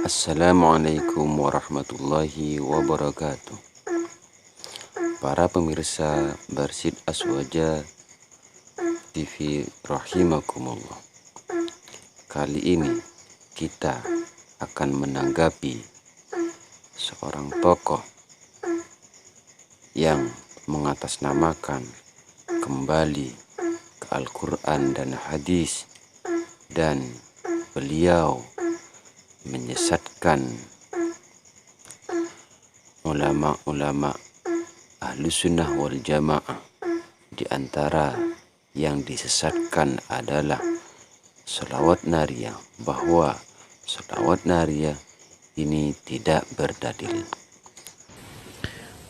Assalamualaikum warahmatullahi wabarakatuh. Para pemirsa Barsid Aswaja TV rahimakumullah. Kali ini kita akan menanggapi seorang tokoh yang mengatasnamakan kembali ke Al-Quran dan hadis, dan beliau menyesatkan ulama-ulama Ahlus Sunnah wal Jamaah. Di antara yang disesatkan adalah sholawat nariyah, bahwa sholawat nariyah ini tidak berdalil.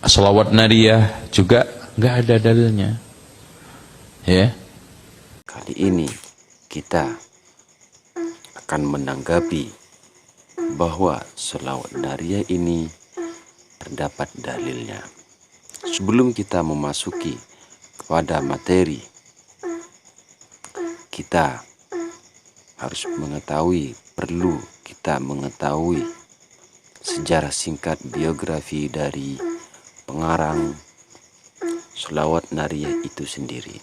Sholawat nariyah juga nggak ada dalilnya, ya. Kali ini kita akan menanggapi bahwa sholawat nariyah ini terdapat dalilnya. Sebelum kita memasuki kepada materi, kita harus perlu kita mengetahui sejarah singkat biografi dari pengarang sholawat nariyah itu sendiri.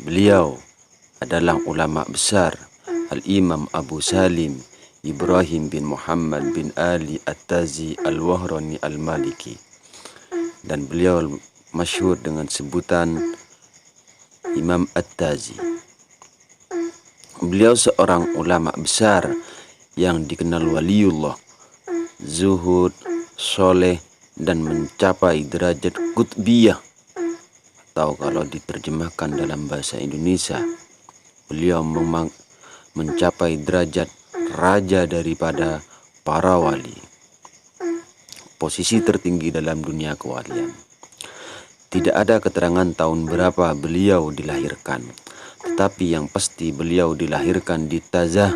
Beliau adalah ulama besar, Al-Imam Abu Salim Ibrahim bin Muhammad bin Ali At-Tazi Al-Wahrani Al-Maliki, dan beliau masyhur dengan sebutan Imam At-Tazi. Beliau seorang ulama besar yang dikenal waliullah, zuhud, soleh, dan mencapai derajat qutbiyah, atau kalau diterjemahkan dalam bahasa Indonesia, beliau mencapai derajat raja daripada para wali, posisi tertinggi dalam dunia kewalian. Tidak ada keterangan tahun berapa beliau dilahirkan, tetapi yang pasti beliau dilahirkan di Tazah,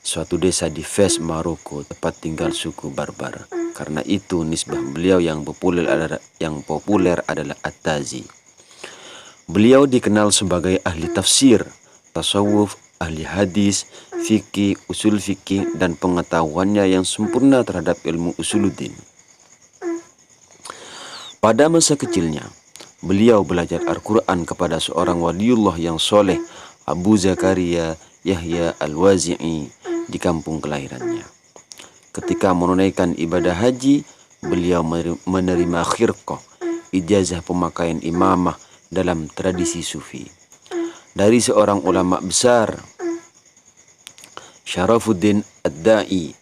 suatu desa di Fez, Maroko, tempat tinggal suku Barbar. Karena itu nisbah beliau yang populer adalah At-Tazi. Beliau dikenal sebagai ahli tafsir, tasawuf, ahli hadis, fikih, usul fikih, dan pengetahuannya yang sempurna terhadap ilmu usuluddin. Pada masa kecilnya, beliau belajar Al-Quran kepada seorang waliullah yang soleh, Abu Zakaria Yahya Al-Wazi'i, di kampung kelahirannya. Ketika menunaikan ibadah haji, beliau menerima khirqah, ijazah pemakaian imamah dalam tradisi sufi, dari seorang ulama besar, Syarafuddin Ad-Da'i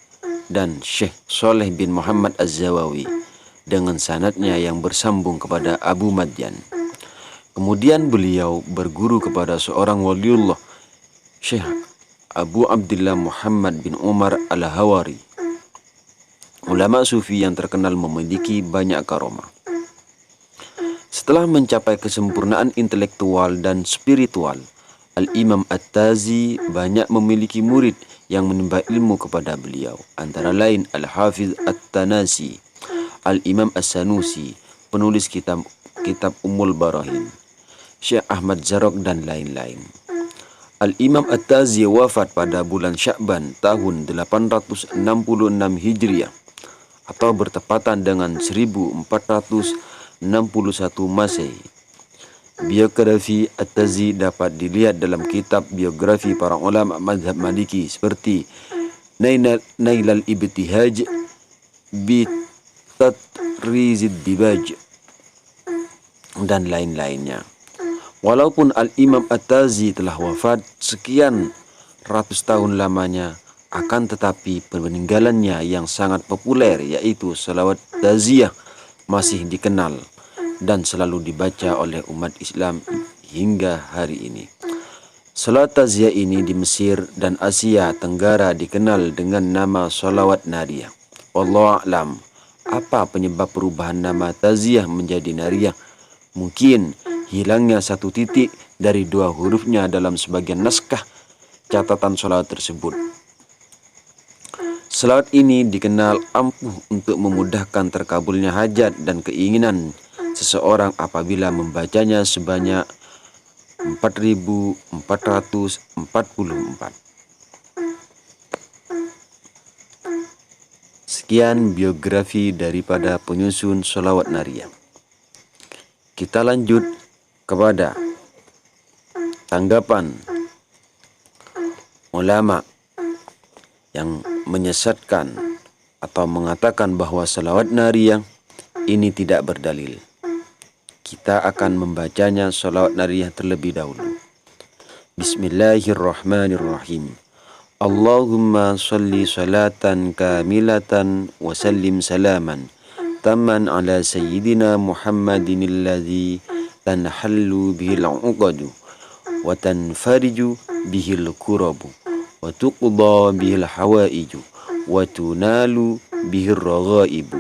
dan Syekh Saleh bin Muhammad Az-Zawawi, dengan sanadnya yang bersambung kepada Abu Madyan. Kemudian beliau berguru kepada seorang waliullah, Syekh Abu Abdullah Muhammad bin Umar Al-Hawari, ulama sufi yang terkenal memiliki banyak karomah. Setelah mencapai kesempurnaan intelektual dan spiritual, Al-Imam At-Tazi banyak memiliki murid yang menimba ilmu kepada beliau, antara lain Al-Hafiz At-Tanasi, Al-Imam As-Sanusi, penulis kitab Ummul Barahin, Syekh Ahmad Zarok, dan lain-lain. Al-Imam At-Tazi wafat pada bulan Sya'ban tahun 866 Hijriah, atau bertepatan dengan 1461 Masehi. Biografi At-Tazi dapat dilihat dalam kitab biografi para ulama mazhab Maliki seperti Nailal Ibtihaj bi Tatrizid Dibaj dan lain-lainnya. Walaupun Al-Imam At-Tazi telah wafat sekian ratus tahun lamanya, akan tetapi peninggalannya yang sangat populer, yaitu sholawat taziyah, masih dikenal dan selalu dibaca oleh umat Islam hingga hari ini. Sholawat taziyah ini di Mesir dan Asia Tenggara dikenal dengan nama sholawat nariyah. Wallahu a'lam. Apa penyebab perubahan nama taziyah menjadi nariyah? Mungkin hilangnya satu titik dari dua hurufnya dalam sebagian naskah catatan sholawat tersebut. Sholawat ini dikenal ampuh untuk memudahkan terkabulnya hajat dan keinginan seseorang apabila membacanya sebanyak 4.444. Sekian biografi daripada penyusun sholawat nariyah. Kita lanjut kepada tanggapan ulama yang menyesatkan atau mengatakan bahwa sholawat nariyah ini tidak berdalil. Kita akan membacanya sholawat nariyah terlebih dahulu. Bismillahirrahmanirrahim. Allahumma salli salatan kamilatan wa sallim salaman tamman ala sayyidina Muhammadin alladhi tanhallu bihil 'uqadu wa tanfariju bihil kurabu wa tuqda bihil hawaiju wa tunalu bihil raghaibu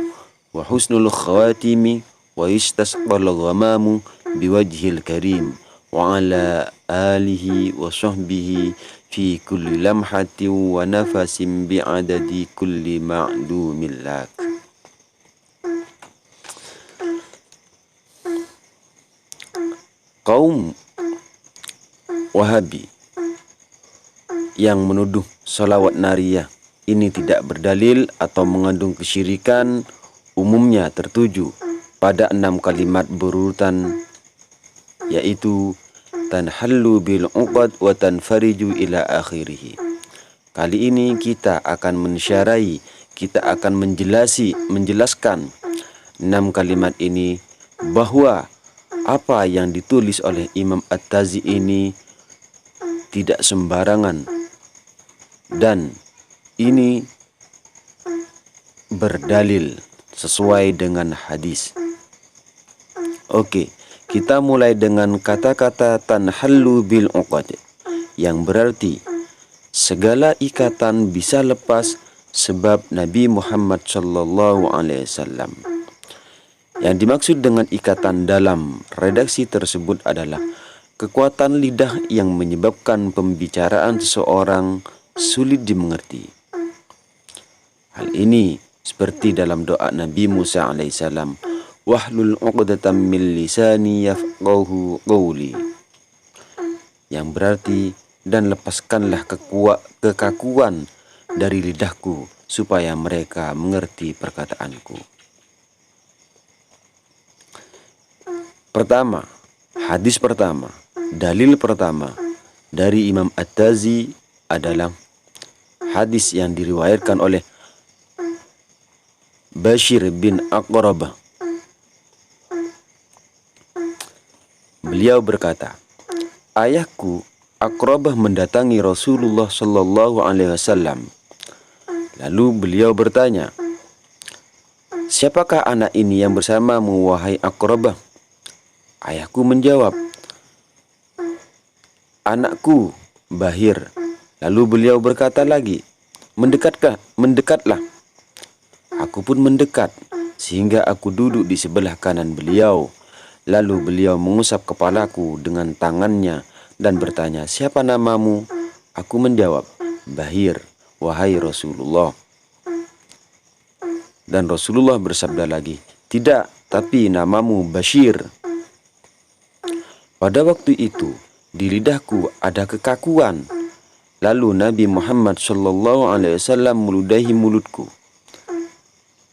wa husnul khawatimi wa yastasqal ghamamu biwajhil karim wa ala alihi wa sahbihi fi kulli lamhatin wa nafasin bi'adadi kulli ma'lumin lak. Kaum Wahabi yang menuduh sholawat nariyah ini tidak berdalil atau mengandung kesyirikan umumnya tertuju pada 6 kalimat berurutan, yaitu tanhallu bil 'uqad wa tanfariju ila akhirih. Kali ini kita akan mensyarai, kita akan menjelaskan 6 kalimat ini, bahwa apa yang ditulis oleh Imam At-Tazi ini tidak sembarangan dan ini berdalil sesuai dengan hadis. Oke, kita mulai dengan kata-kata tanhallu bil 'uqad, yang berarti segala ikatan bisa lepas sebab Nabi Muhammad sallallahu alaihi wasallam. Yang dimaksud dengan ikatan dalam redaksi tersebut adalah kekuatan lidah yang menyebabkan pembicaraan seseorang sulit dimengerti. Hal ini seperti dalam doa Nabi Musa alaihissalam, wahlul 'uqdatam min lisani yafqahu qawli, yang berarti dan lepaskanlah kekakuan dari lidahku supaya mereka mengerti perkataanku. Pertama, hadis pertama, dalil pertama dari Imam At-Tazi adalah hadis yang diriwayatkan oleh Bashir bin Aqrabah. Beliau berkata, ayahku Aqrabah mendatangi Rasulullah sallallahu alaihi wasallam. Lalu beliau bertanya, siapakah anak ini yang bersamamu wahai Aqrabah? Ayahku menjawab, anakku Bahir. Lalu beliau berkata lagi, mendekatlah. Aku pun mendekat sehingga aku duduk di sebelah kanan beliau. Lalu beliau mengusap kepalaku dengan tangannya dan bertanya, siapa namamu? Aku menjawab, Bahir, wahai Rasulullah. Dan Rasulullah bersabda lagi, tidak, tapi namamu Bashir. Pada waktu itu, di lidahku ada kekakuan. Lalu Nabi Muhammad sallallahu alaihi wasallam meludahi mulutku.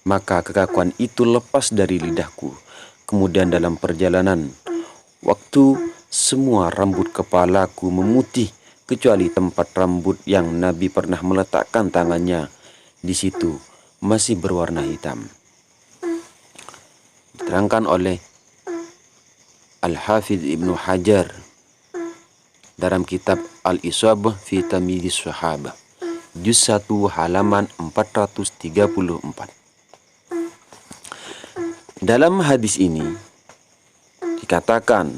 Maka kekakuan itu lepas dari lidahku. Kemudian dalam perjalanan, waktu semua rambut kepalaku memutih, kecuali tempat rambut yang Nabi pernah meletakkan tangannya. Di situ masih berwarna hitam. Diterangkan oleh Al-Hafidh Ibnu Hajar dalam kitab Al-Isabah fi Tamyiz Sahabah, juz 1 halaman 434. Dalam hadis ini dikatakan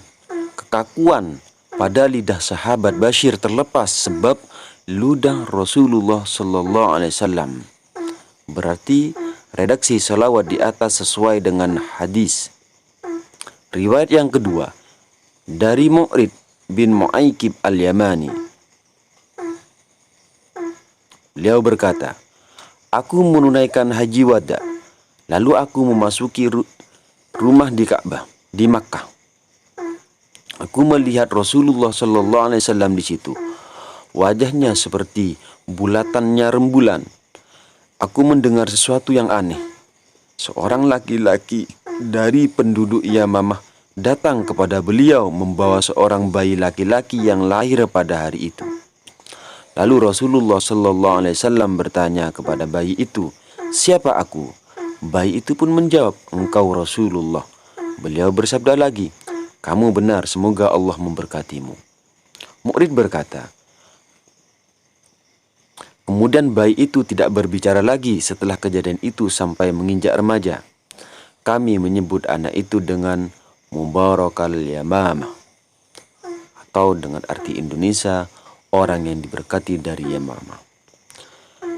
kekakuan pada lidah sahabat Bashir terlepas sebab ludah Rasulullah sallallahu alaihi wasallam. Berarti redaksi salawat di atas sesuai dengan hadis. Riwayat yang kedua dari Mu'rid bin Mu'aykib al-Yamani. Beliau berkata, aku menunaikan haji wada, lalu aku memasuki rumah di Ka'bah di Makkah. Aku melihat Rasulullah sallallahu alaihi wasallam di situ. Wajahnya seperti bulatannya rembulan. aku mendengar sesuatu yang aneh. Seorang laki-laki dari penduduk Yamamah datang kepada beliau membawa seorang bayi laki-laki yang lahir pada hari itu. Lalu Rasulullah Sallallahu Alaihi Wasallam bertanya kepada bayi itu, "Siapa aku?" Bayi itu pun menjawab, "Engkau Rasulullah." Beliau bersabda lagi, "Kamu benar, semoga Allah memberkatimu." Mu'rid berkata, kemudian bayi itu tidak berbicara lagi setelah kejadian itu sampai menginjak remaja. Kami menyebut anak itu dengan Mubarakal Yamamah, atau dengan arti Indonesia, orang yang diberkati dari Yamamah.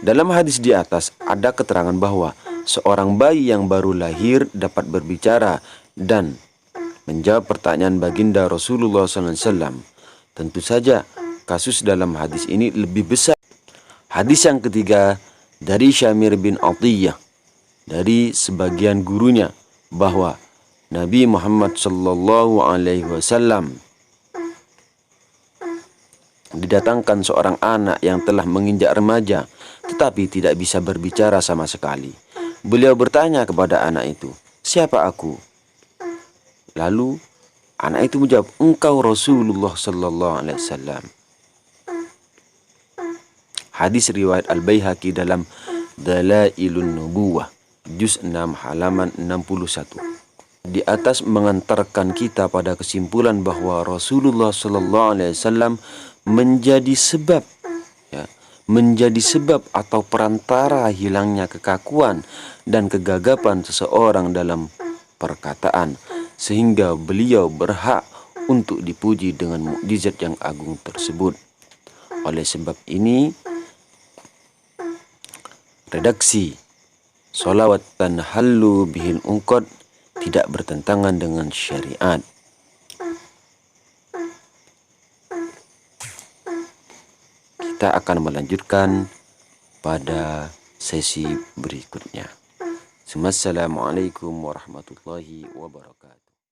Dalam hadis di atas ada keterangan bahwa seorang bayi yang baru lahir dapat berbicara dan menjawab pertanyaan baginda Rasulullah SAW. Tentu saja kasus dalam hadis ini lebih besar. Hadis yang ketiga dari Syamir bin Atiyah dari sebagian gurunya bahwa Nabi Muhammad SAW didatangkan seorang anak yang telah menginjak remaja tetapi tidak bisa berbicara sama sekali. Beliau bertanya kepada anak itu, "Siapa aku?" Lalu anak itu menjawab, "Engkau Rasulullah Sallallahu Alaihi Wasallam." Hadis riwayat Al-Baihaqi dalam Dalailun Nubuwah juz 6 halaman 61. Di atas mengantarkan kita pada kesimpulan bahwa Rasulullah Sallallahu Alaihi Wasallam menjadi sebab atau perantara hilangnya kekakuan dan kegagapan seseorang dalam perkataan, sehingga beliau berhak untuk dipuji dengan mukjizat yang agung tersebut. Oleh sebab ini, redaksi Sholawat Tanhallu Bihil Unqad tidak bertentangan dengan syariat. Kita akan melanjutkan pada sesi berikutnya. Assalamualaikum warahmatullahi wabarakatuh.